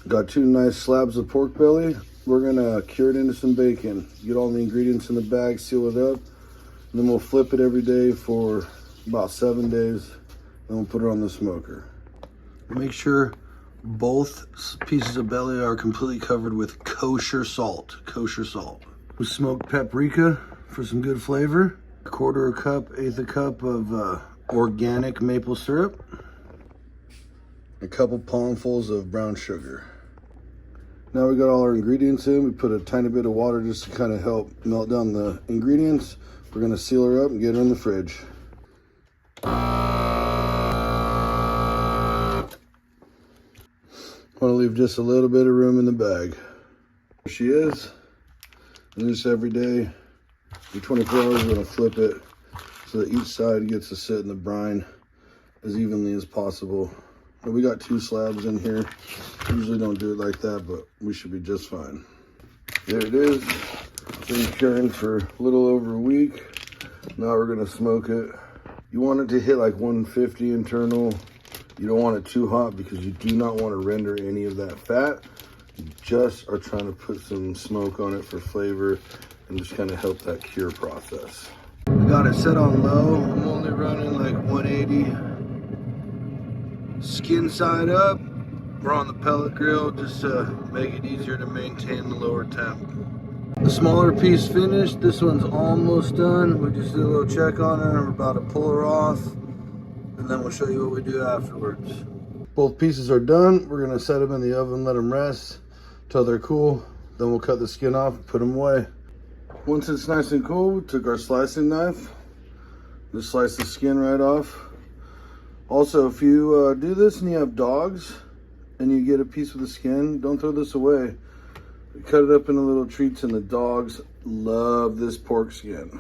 Got two nice slabs of pork belly. We're gonna cure it into some bacon. Get all the ingredients in the bag, seal it up, and then we'll flip it every day for about 7 days. Then we'll put it on the smoker. Make sure both pieces of belly are completely covered with kosher salt. Kosher salt. We smoked paprika for some good flavor. 1/4 cup, 1/8 cup of organic maple syrup. A couple palmfuls of brown sugar. Now we got all our ingredients in. We put a tiny bit of water just to kind of help melt down the ingredients. We're gonna seal her up and get her in the fridge. Want to leave just a little bit of room in the bag. There she is. And this every day, every 24 hours, we're gonna flip it so that each side gets to sit in the brine as evenly as possible. But we got 2 slabs in here. Usually don't do it like that, but we should be just fine. There it is. Been curing for a little over a week. Now we're gonna smoke it. You want it to hit like 150 internal. You don't want it too hot because you do not want to render any of that fat. You just are trying to put some smoke on it for flavor and just kind of help that cure process. We got it set on low. I'm only running like 180. Skin side up. We're on the pellet grill just to make it easier to maintain the lower temp. The smaller piece finished. This one's almost done. We just did a little check on her. We're about to pull her off, and then we'll show you what we do afterwards. Both pieces are done. We're gonna set them in the oven, let them rest till they're cool. Then we'll cut the skin off and put them away. Once it's nice and cool, we took our slicing knife, just slice the skin right off. Also, if you do this and you have dogs and you get a piece of the skin, don't throw this away. We cut it up into little treats, and the dogs love this pork skin.